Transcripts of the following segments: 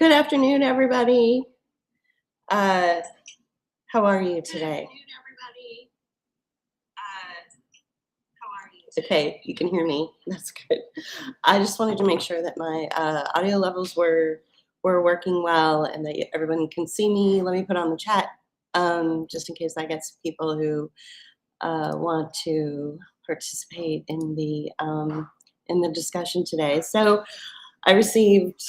Good afternoon, everybody. Uh, how are you today? Okay, you can hear me. That's good. I just wanted to make sure that my audio levels were working well and that everyone can see me. Let me put on the chat just in case I get some people who want to participate in the discussion today. So I received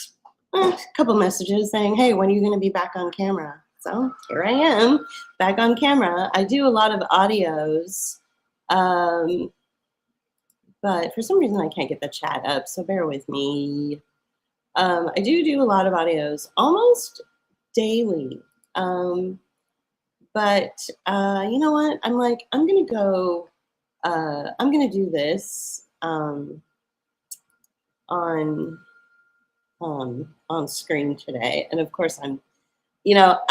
a couple messages saying, "Hey, when are you going to be back on camera?" So here I am, back on camera. I do a lot of audios. But for some reason I can't get the chat up, so bear with me. I do a lot of audios almost daily. But you know what? I'm like, I'm gonna do this on screen today. And of course I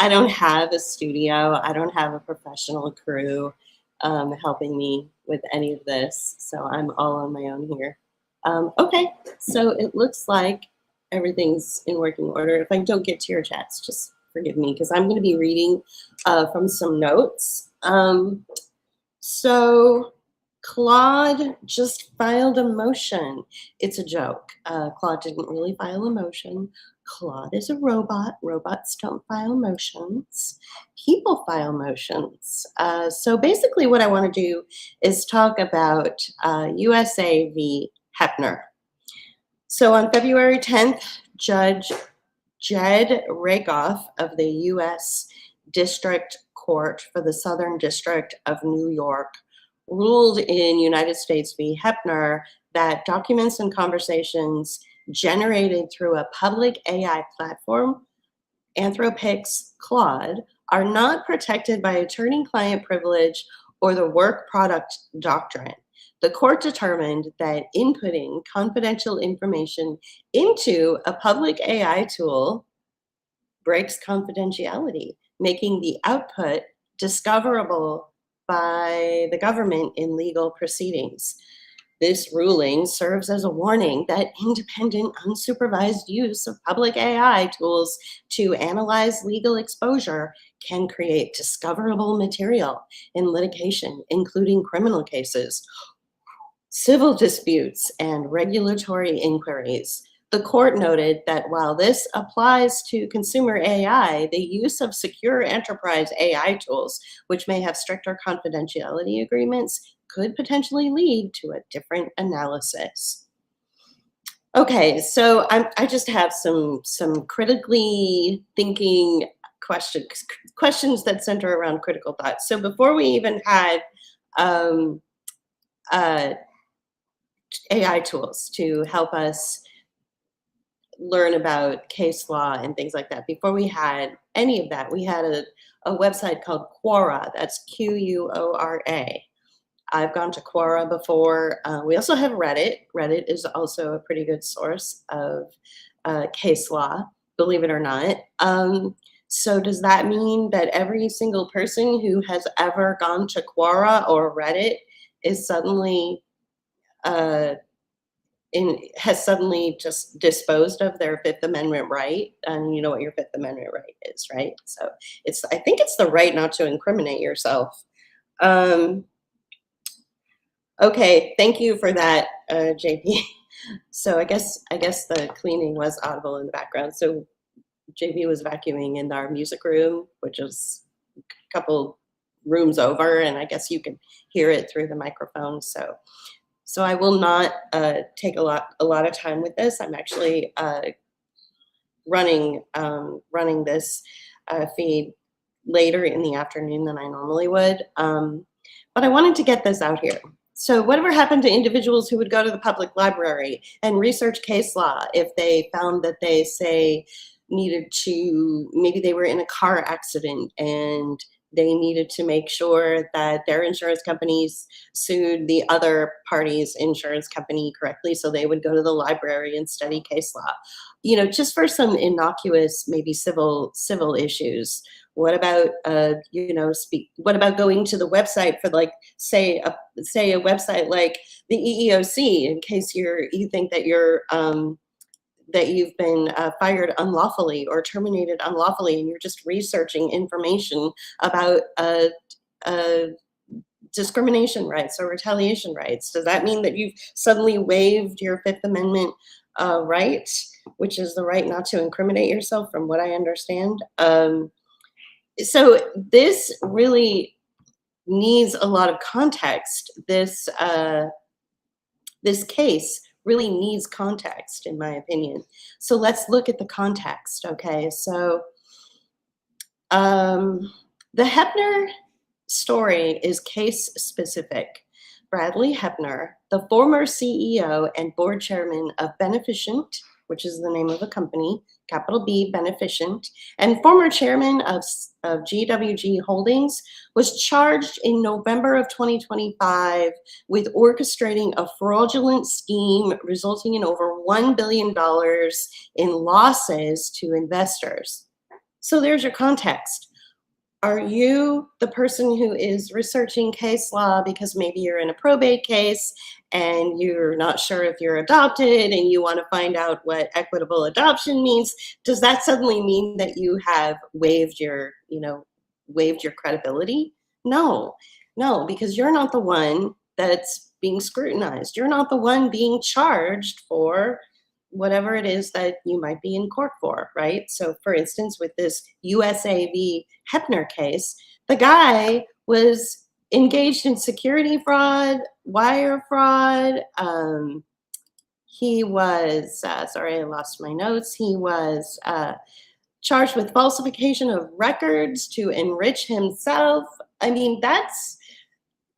don't have a studio. I don't have a professional crew helping me with any of this. So I'm all on my own here. Okay, so it looks like everything's in working order. If I don't get to your chats, just forgive me because I'm going to be reading from some notes. So Claude just filed a motion. It's a joke. Claude didn't really file a motion. Claude is a robot. Robots don't file motions. People file motions. So basically what I want to do is talk about USA v. Heppner. So on February 10th, Judge Jed Rakoff of the U.S. District Court for the Southern District of New York ruled in United States v. Heppner that documents and conversations generated through a public AI platform, Anthropic's Claude, are not protected by attorney-client privilege or the work product doctrine. The court determined that inputting confidential information into a public AI tool breaks confidentiality, making the output discoverable by the government in legal proceedings. This ruling serves as a warning that independent, unsupervised use of public AI tools to analyze legal exposure can create discoverable material in litigation, including criminal cases, civil disputes, and regulatory inquiries. The court noted that while this applies to consumer AI, the use of secure enterprise AI tools, which may have stricter confidentiality agreements, could potentially lead to a different analysis. Okay, so I just have some critically thinking questions that center around critical thought. So before we even had AI tools to help us learn about case law and things like that. Before we had any of that, we had a website called Quora. That's Quora. I've gone to Quora before. We also have Reddit. Reddit is also a pretty good source of case law, believe it or not. So does that mean that every single person who has ever gone to Quora or Reddit is suddenly has suddenly just disposed of their Fifth Amendment right? And you know what your Fifth Amendment right is, right? So I think it's the right not to incriminate yourself. Okay, thank you for that, JP. So I guess the cleaning was audible in the background. So JP was vacuuming in our music room, which is a couple rooms over, and I guess you can hear it through the microphone. So I will not take a lot of time with this. I'm actually running this feed later in the afternoon than I normally would. But I wanted to get this out here. So whatever happened to individuals who would go to the public library and research case law if they found that they, say, needed to, maybe they were in a car accident and they needed to make sure that their insurance companies sued the other party's insurance company correctly, so they would go to the library and study case law, just for some innocuous, maybe civil issues. What about what about going to the website for, like, say a website like the EEOC, in case you think that that you've been fired unlawfully or terminated unlawfully, and you're just researching information about discrimination rights or retaliation rights. Does that mean that you've suddenly waived your Fifth Amendment right, which is the right not to incriminate yourself, from what I understand? So this really needs a lot of context. This case really needs context, in my opinion. So let's look at the context, okay? So the Heppner story is case specific. Bradley Heppner, the former CEO and board chairman of Beneficient, which is the name of a company, capital B, Beneficient, and former chairman of GWG Holdings, was charged in November of 2025 with orchestrating a fraudulent scheme resulting in over $1 billion in losses to investors. So there's your context. Are you the person who is researching case law because maybe you're in a probate case and you're not sure if you're adopted and you want to find out what equitable adoption means? Does that suddenly mean that you have waived your credibility? No, because you're not the one that's being scrutinized. You're not the one being charged for whatever it is that you might be in court for, right? So for instance, with this USA v. Heppner case, the guy was engaged in security fraud, wire fraud. He was, sorry, I lost my notes. He was charged with falsification of records to enrich himself. I mean,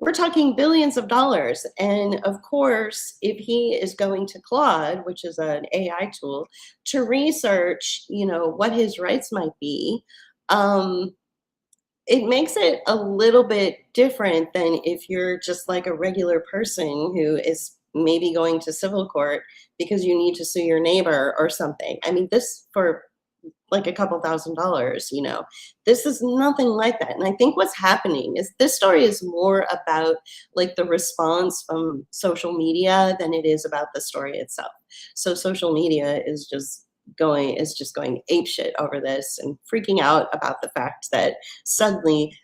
we're talking billions of dollars. And of course, if he is going to Claude, which is an AI tool, to research, what his rights might be, it makes it a little bit different than if you're just like a regular person who is maybe going to civil court because you need to sue your neighbor or something. I mean, this for like a couple $1,000s, this is nothing like that. And I think what's happening is this story is more about like the response from social media than it is about the story itself. So social media is just going apeshit over this and freaking out about the fact that suddenly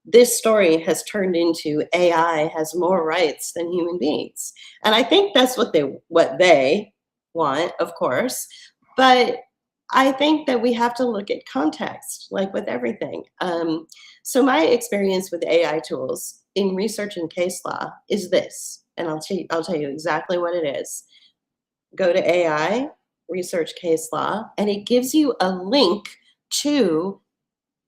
this story has turned into AI has more rights than human beings. And I think that's what they want, of course. But I think that we have to look at context, like with everything. So my experience with AI tools in researching case law is this, and I'll tell you exactly what it is. Go to AI, research case law, and it gives you a link to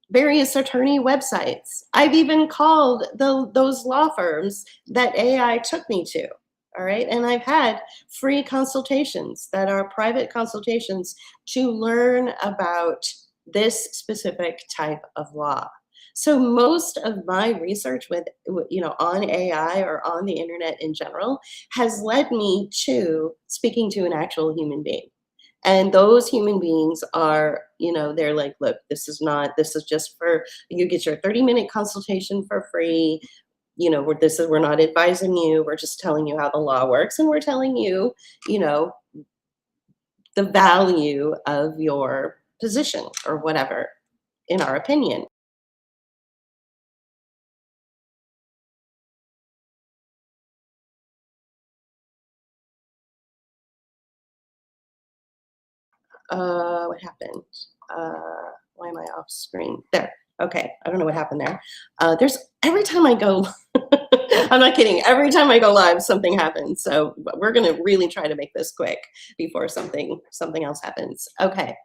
various attorney websites. I've even called those law firms that AI took me to. All right. And I've had free consultations that are private consultations to learn about this specific type of law. So most of my research with, on AI or on the internet in general has led me to speaking to an actual human being. And those human beings are, they're like, look, this is just for, you get your 30-minute consultation for free. We're not advising you. We're just telling you how the law works. And we're telling you, the value of your position or whatever, in our opinion. What happened? Why am I off screen? There. Okay. I don't know what happened there. Every time I go, I'm not kidding. Every time I go live, something happens. So we're going to really try to make this quick before something else happens. Okay.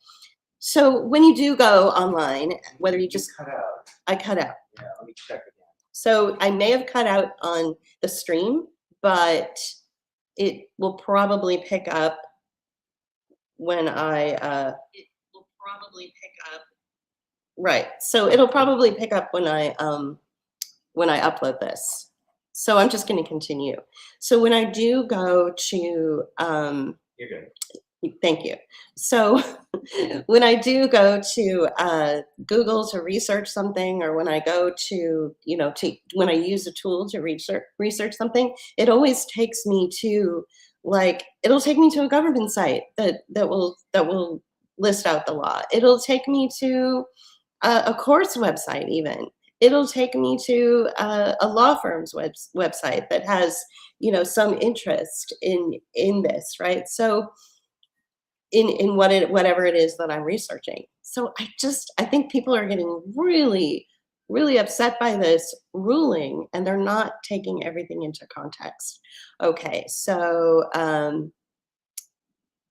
So when you do go online, whether you just cut out. I cut out. Yeah, let me check again. So I may have cut out on the stream, but it will probably pick up when right. So it'll probably pick up when I upload this. So I'm just going to continue. So when I do go to You're good. Thank you. So when I do go to Google to research something, or when I go to, when I use a tool to research something, it always takes me to Like, it'll take me to a government site that will list out the law. It'll take me to a court's website even. It'll take me to a law firm's website that has, some interest in this, right? So in whatever it is that I'm researching. So I think people are getting really, really upset by this ruling, and they're not taking everything into context. Okay, so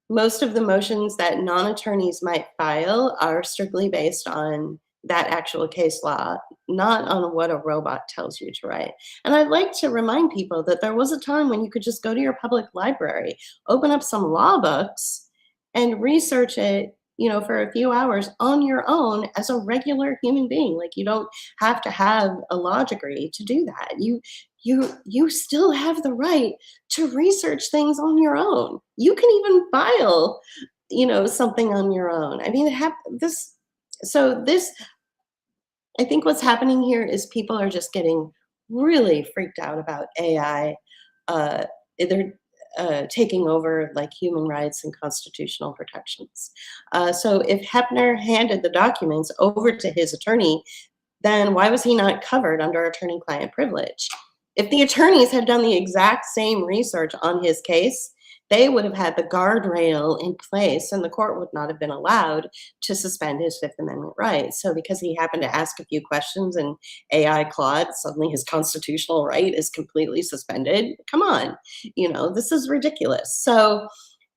most of the motions that non-attorneys might file are strictly based on that actual case law, not on what a robot tells you to write. And I'd like to remind people that there was a time when you could just go to your public library, open up some law books, and research it, for a few hours on your own as a regular human being. Like, you don't have to have a law degree to do that. You still have the right to research things on your own. You can even file, something on your own. I mean, this I think what's happening here is people are just getting really freaked out about AI. They're taking over like human rights and constitutional protections. So if Heppner handed the documents over to his attorney, then why was he not covered under attorney-client privilege? If the attorneys had done the exact same research on his case, they would have had the guardrail in place, and the court would not have been allowed to suspend his Fifth Amendment rights. So because he happened to ask a few questions in AI Claude, suddenly his constitutional right is completely suspended. Come on, this is ridiculous. So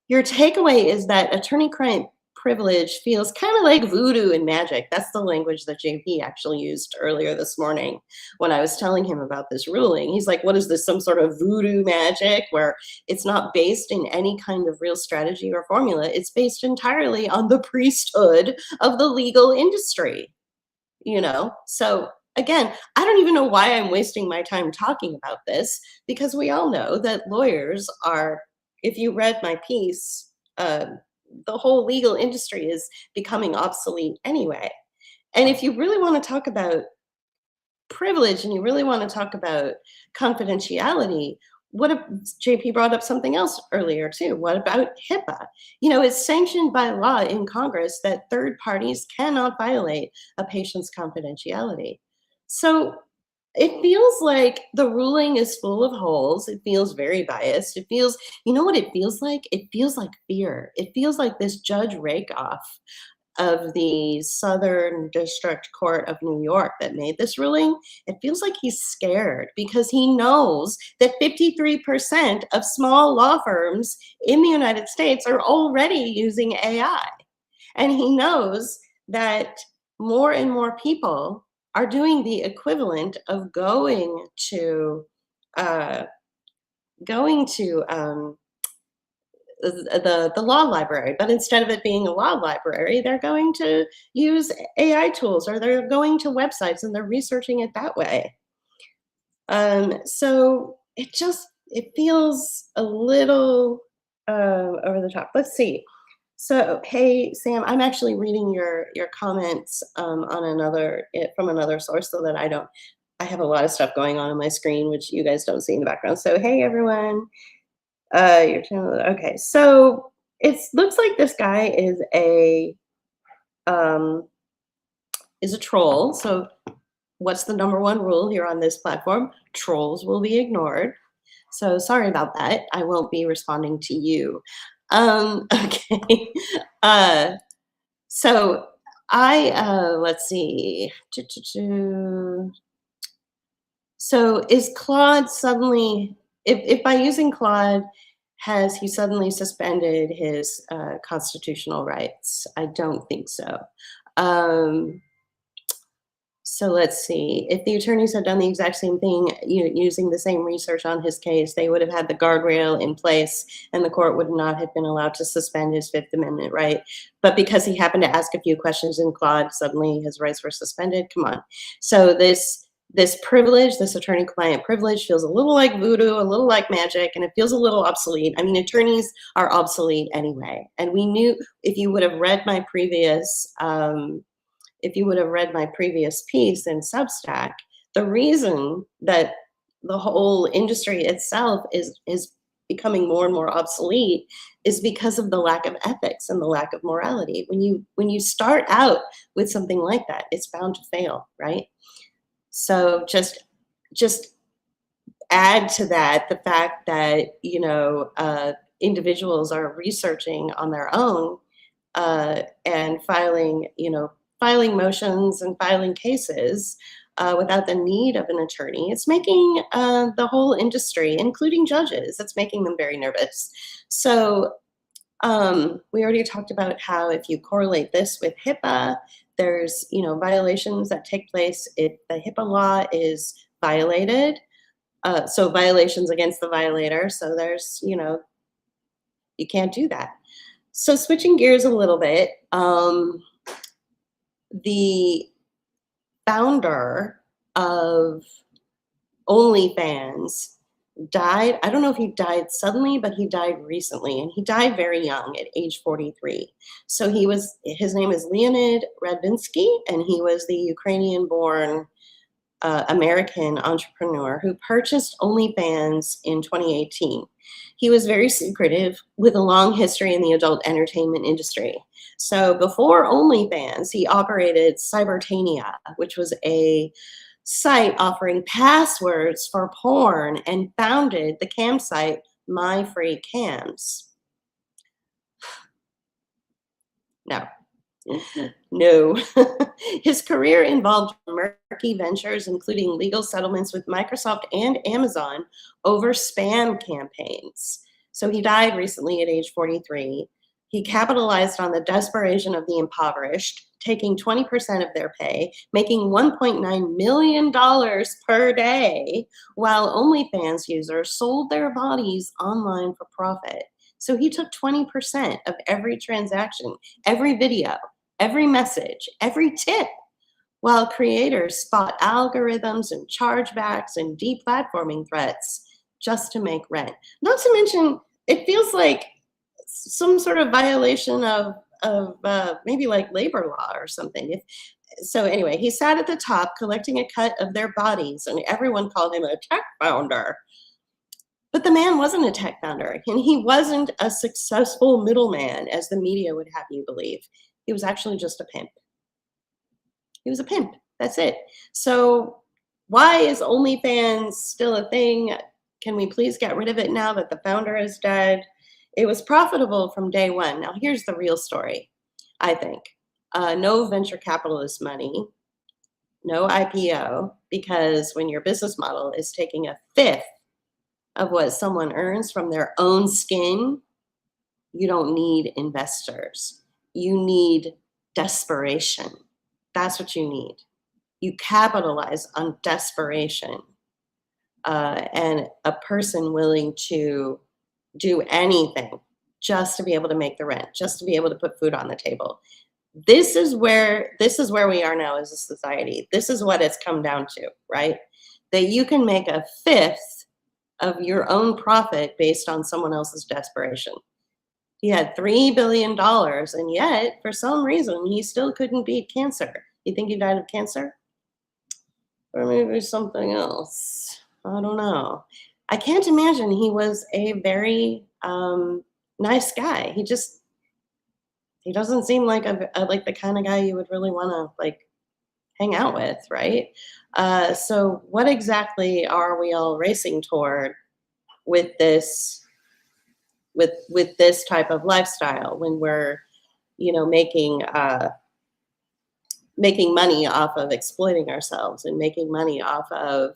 your takeaway is that attorney-client privilege feels kind of like voodoo and magic. That's the language that JP actually used earlier this morning when I was telling him about this ruling. He's like, what is this, some sort of voodoo magic where it's not based in any kind of real strategy or formula? It's based entirely on the priesthood of the legal industry, So again, I don't even know why I'm wasting my time talking about this, because we all know that lawyers are, if you read my piece, the whole legal industry is becoming obsolete anyway. And if you really want to talk about privilege and you really want to talk about confidentiality, what if JP brought up something else earlier too? What about HIPAA? It's sanctioned by law in Congress that third parties cannot violate a patient's confidentiality. So it feels like the ruling is full of holes. It feels very biased. It feels, what it feels like? It feels like fear. It feels like this Judge Rakoff of the Southern District Court of New York that made this ruling. It feels like he's scared because he knows that 53% of small law firms in the United States are already using AI. And he knows that more and more people are doing the equivalent of going to the law library, but instead of it being a law library, they're going to use AI tools, or they're going to websites and they're researching it that way. So it feels a little over the top. Let's see. So, hey, Sam, I'm actually reading your comments on from another source, so that I have a lot of stuff going on my screen, which you guys don't see in the background. So, hey, everyone, your channel. Okay, so it looks like this guy um, is a troll. So, what's the number one rule here on this platform? Trolls will be ignored. So sorry about that. I won't be responding to you. Okay. So let's see. So is Claude suddenly, if by using Claude, has he suddenly suspended his constitutional rights? I don't think so. So let's see. If the attorneys had done the exact same thing, using the same research on his case, they would have had the guardrail in place, and the court would not have been allowed to suspend his Fifth Amendment right. But because he happened to ask a few questions in Claude, suddenly his rights were suspended. Come on. So this privilege, this attorney-client privilege, feels a little like voodoo, a little like magic, and it feels a little obsolete. I mean, attorneys are obsolete anyway. And we knew, if you would have read my previous piece in Substack, the reason that the whole industry itself is becoming more and more obsolete is because of the lack of ethics and the lack of morality. When you start out with something like that, it's bound to fail, right? So just add to that the fact that individuals are researching on their own and filing motions and filing cases without the need of an attorney. It's making the whole industry, including judges, it's making them very nervous. So we already talked about how if you correlate this with HIPAA, there's violations that take place if the HIPAA law is violated. So violations against the violator. So there's you can't do that. So switching gears a little bit, the founder of OnlyFans died. I don't know if he died suddenly, but he died recently, and he died very young at age 43. So his name is Leonid Radvinsky, and he was the Ukrainian-born American entrepreneur who purchased OnlyFans in 2018. He was very secretive with a long history in the adult entertainment industry. So before OnlyFans, he operated Cybertania, which was a site offering passwords for porn, and founded the cam site My Free Cams. No. No. His career involved murky ventures, including legal settlements with Microsoft and Amazon over spam campaigns. So he died recently at age 43. He capitalized on the desperation of the impoverished, taking 20% of their pay, making $1.9 million per day, while OnlyFans users sold their bodies online for profit. So he took 20% of every transaction, every video, every message, every tip, while creators fought algorithms and chargebacks and deplatforming threats just to make rent. Not to mention, it feels like some sort of violation of maybe like labor law or something. So anyway, he sat at the top collecting a cut of their bodies, and everyone called him a tech founder. But the man wasn't a tech founder, and he wasn't a successful middleman, as the media would have you believe. He was actually just a pimp. He was a pimp. That's it. So why is OnlyFans still a thing? Can we please get rid of it now that the founder is dead? It was profitable from day one. Now, here's the real story, I think. No venture capitalist money, no IPO, because when your business model is taking a fifth of what someone earns from their own skin, you don't need investors. You need desperation. That's what you need. You capitalize on desperation and a person willing to do anything just to be able to make the rent, just to be able to put food on the table. This is where we are now as a society. This is what it's come down to, right? That you can make a fifth of your own profit based on someone else's desperation. He had $3 billion, and yet, for some reason, he still couldn't beat cancer. You think he died of cancer? Or maybe something else. I don't know. I can't imagine he was a very nice guy. He doesn't seem like like the kind of guy you would really want to like hang out with, right? So what exactly are we all racing toward with this type of lifestyle when we're making money off of exploiting ourselves and making money off of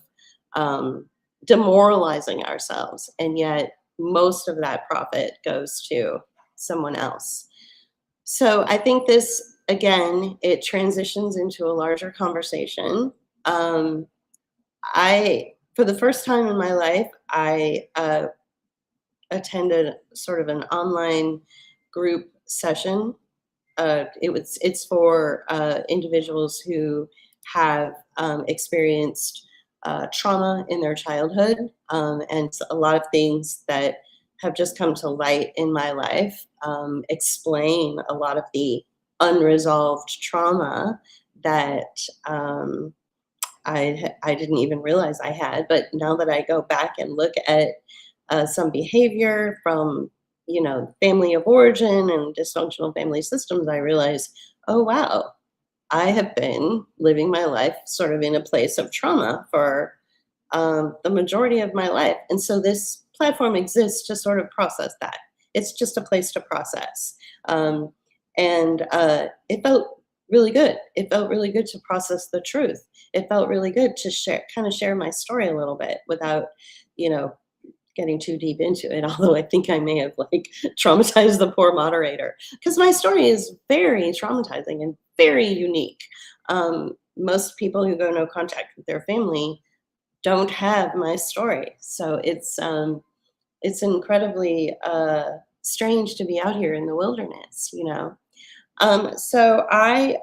demoralizing ourselves, and yet most of that profit goes to someone else. So I think this, again, it transitions into a larger conversation. For the first time in my life, I attended sort of an online group session. It's for individuals who have experienced trauma in their childhood, and a lot of things that have just come to light in my life explain a lot of the unresolved trauma that I didn't even realize I had. But now that I go back and look at some behavior from, family of origin and dysfunctional family systems, I realized, oh, wow, I have been living my life sort of in a place of trauma for the majority of my life. And so this platform exists to sort of process that. It's just a place to process. Um, and it felt really good. It felt really good to process the truth. It felt really good to share my story a little bit without, you know, getting too deep into it. Although I think I may have like traumatized the poor moderator because my story is very traumatizing and very unique. Most people who go no contact with their family don't have my story. So it's incredibly strange to be out here in the wilderness. So I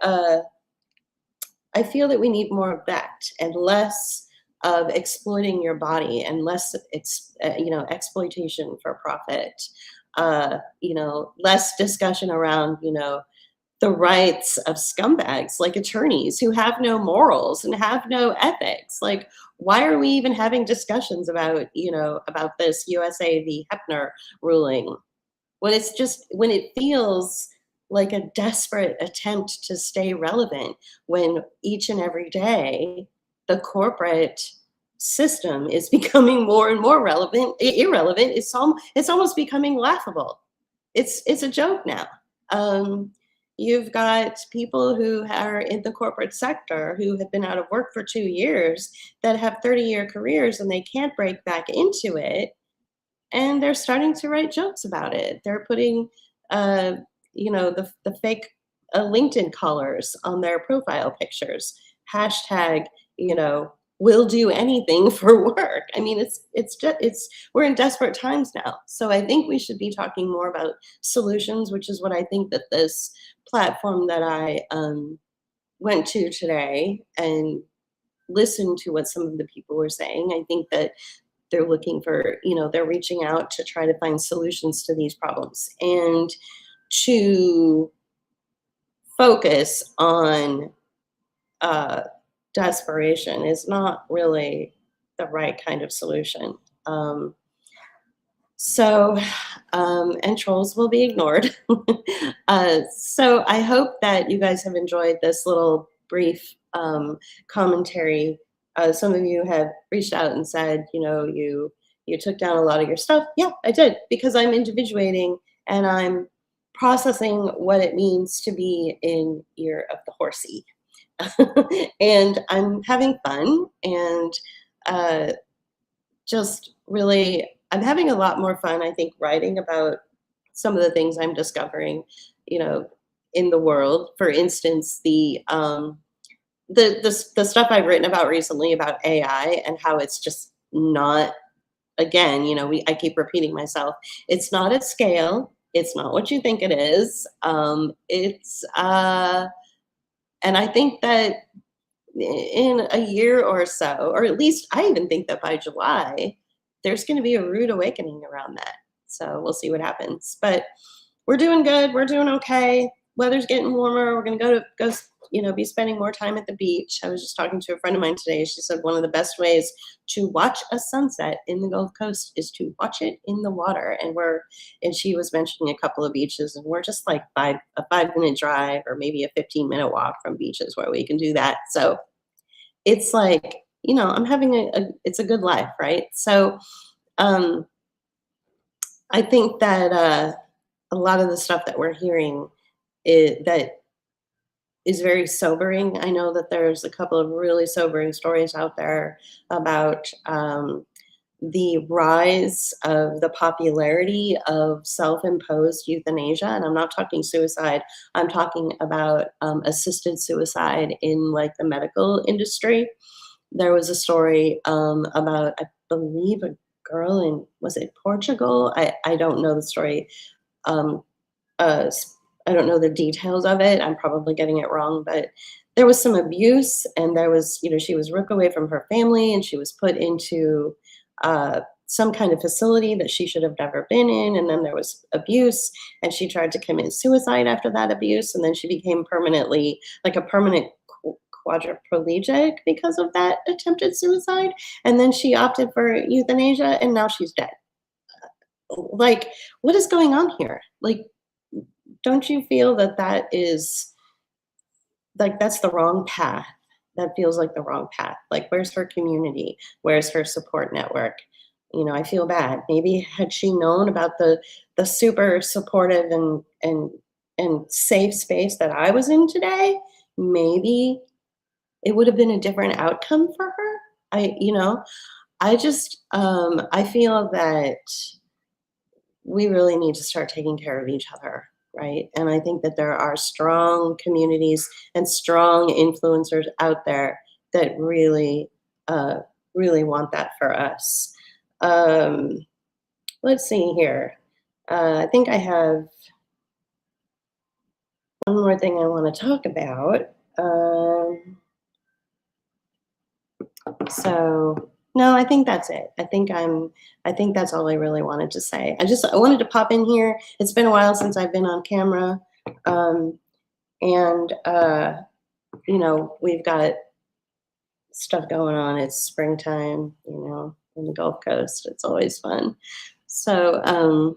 feel that we need more of that and less of exploiting your body and less exploitation for profit. Less discussion around the rights of scumbags like attorneys who have no morals and have no ethics. Like, why are we even having discussions about this USA v. Heppner ruling when it feels like a desperate attempt to stay relevant when each and every day the corporate system is becoming more and more irrelevant. It's almost becoming laughable. It's a joke now. Um, you've got people who are in the corporate sector who have been out of work for 2 years that have 30-year careers and they can't break back into it, and they're starting to write jokes about it. They're putting, the fake LinkedIn colors on their profile pictures. Hashtag, will do anything for work. I mean, it's we're in desperate times now. So I think we should be talking more about solutions, which is what I think that this platform that I went to today and listened to what some of the people were saying. I think that they're looking for, they're reaching out to try to find solutions to these problems and to focus on uh, desperation is not really the right kind of solution. Um, so, and trolls will be ignored. So I hope that you guys have enjoyed this little brief commentary. Some of you have reached out and said, you took down a lot of your stuff. Yeah, I did because I'm individuating and I'm processing what it means to be in ear of the horsey. And I'm having fun and uh, just really I'm having a lot more fun, I think, writing about some of the things I'm discovering, you know, in the world. For instance, the stuff I've written about recently about AI and how it's just not again, I keep repeating myself. It's not at scale. It's not what you think it is. And I think that in a year or so, or at least I even think that by July, there's going to be a rude awakening around that. So we'll see what happens. But we're doing good. We're doing okay. Weather's getting warmer. We're going to be spending more time at the beach. I was just talking to a friend of mine today. She said one of the best ways to watch a sunset in the Gulf Coast is to watch it in the water. And she was mentioning a couple of beaches, and we're just like a 5-minute drive or maybe a 15-minute walk from beaches where we can do that. So it's like, I'm having it's a good life, right? So um, I think that a lot of the stuff that we're hearing that is very sobering. I know that there's a couple of really sobering stories out there about the rise of the popularity of self-imposed euthanasia. And I'm not talking suicide. I'm talking about assisted suicide in like the medical industry. There was a story about, I believe, a girl in, was it Portugal? I don't know the story. Um, I don't know the details of it. I'm probably getting it wrong, but there was some abuse, and there was, she was ripped away from her family, and she was put into some kind of facility that she should have never been in. And then there was abuse, and she tried to commit suicide after that abuse, and then she became permanently like a permanent quadriplegic because of that attempted suicide. And then she opted for euthanasia, and now she's dead. like, what is going on here? Like, don't you feel that that is like that's the wrong path? That feels like the wrong path. Like, where's her community? Where's her support network? I feel bad. Maybe had she known about the super supportive and safe space that I was in today, maybe it would have been a different outcome for her. I just I feel that we really need to start taking care of each other, right? And I think that there are strong communities and strong influencers out there that uh, really want that for us. Um, let's see here. I think I have one more thing I want to talk about. So no, I think that's it. I think that's all I really wanted to say. I wanted to pop in here. It's been a while since I've been on camera. Um, and we've got stuff going on. It's springtime, in the Gulf Coast. It's always fun. So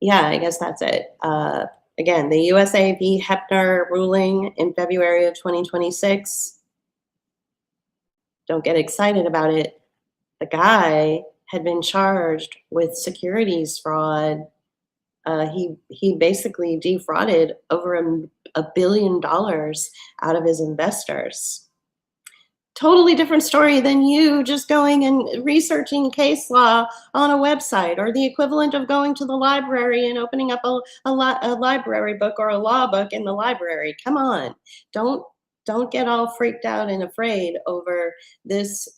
yeah, I guess that's it. Again, the USA v. Heppner ruling in February of 2026. Don't get excited about it. The guy had been charged with securities fraud. He basically defrauded over $1 billion out of his investors. Totally different story than you just going and researching case law on a website, or the equivalent of going to the library and opening up a library book or a law book in the library. Come on, don't get all freaked out and afraid over this,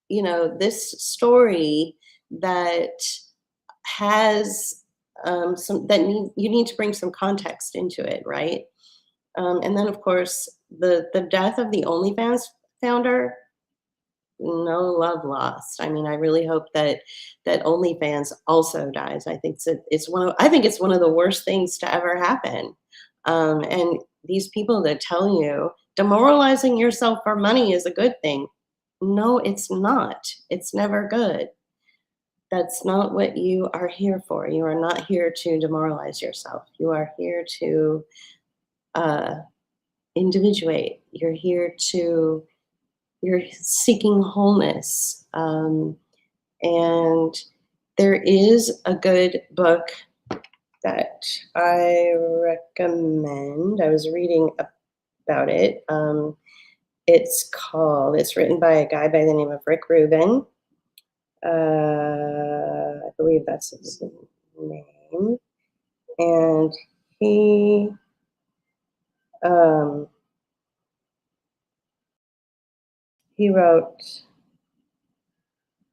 this story that has you need to bring some context into it, right? And then, of course, the death of the OnlyFans founder, no love lost. I mean, I really hope that OnlyFans also dies. I think it's one of the worst things to ever happen. And these people that tell you demoralizing yourself for money is a good thing. No, it's not. It's never good. That's not what you are here for. You are not here to demoralize yourself. You are here to uh, individuate. You're seeking wholeness. And there is a good book that I recommend. I was reading about it. It's written by a guy by the name of Rick Rubin. I believe that's his name. And he um, he wrote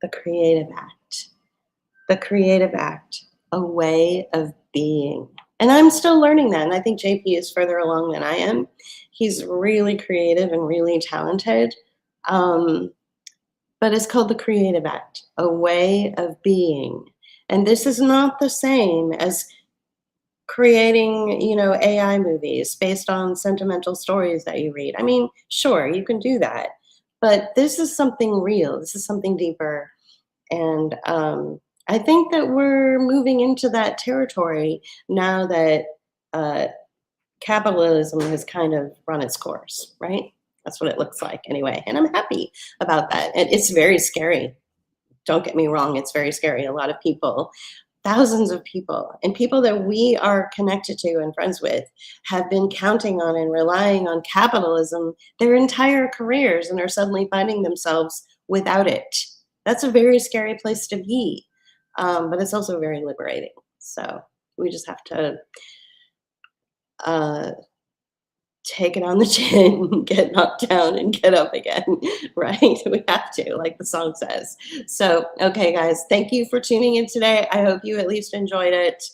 The Creative Act. The Creative Act, a way of being. And I'm still learning that. And I think JP is further along than I am. He's really creative and really talented. But it's called The Creative Act, a way of being. And this is not the same as creating, AI movies based on sentimental stories that you read. I mean, sure, you can do that. But this is something real. This is something deeper. And I think that we're moving into that territory now that capitalism has kind of run its course, right? That's what it looks like anyway. And I'm happy about that. And it's very scary. Don't get me wrong, it's very scary. A lot of people, thousands of people, and people that we are connected to and friends with have been counting on and relying on capitalism their entire careers and are suddenly finding themselves without it. That's a very scary place to be, but it's also very liberating. So we just have to uh, take it on the chin, get knocked down, and get up again, right? We have to, like the song says. So, okay, guys, thank you for tuning in today. I hope you at least enjoyed it.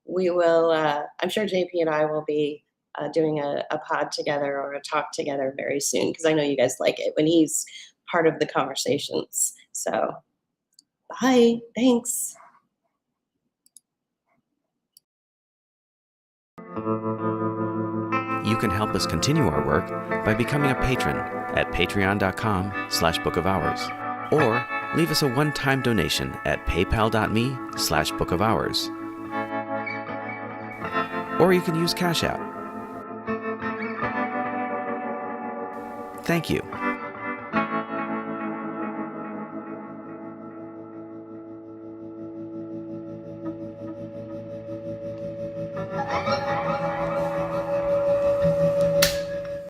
We will, I'm sure JP and I will be doing a pod together or a talk together very soon, because I know you guys like it when he's part of the conversations. So, bye. Thanks. You can help us continue our work by becoming a patron at patreon.com/bookofhours, or leave us a one-time donation at paypal.me/bookofhours. Or you can use Cash App. Thank you.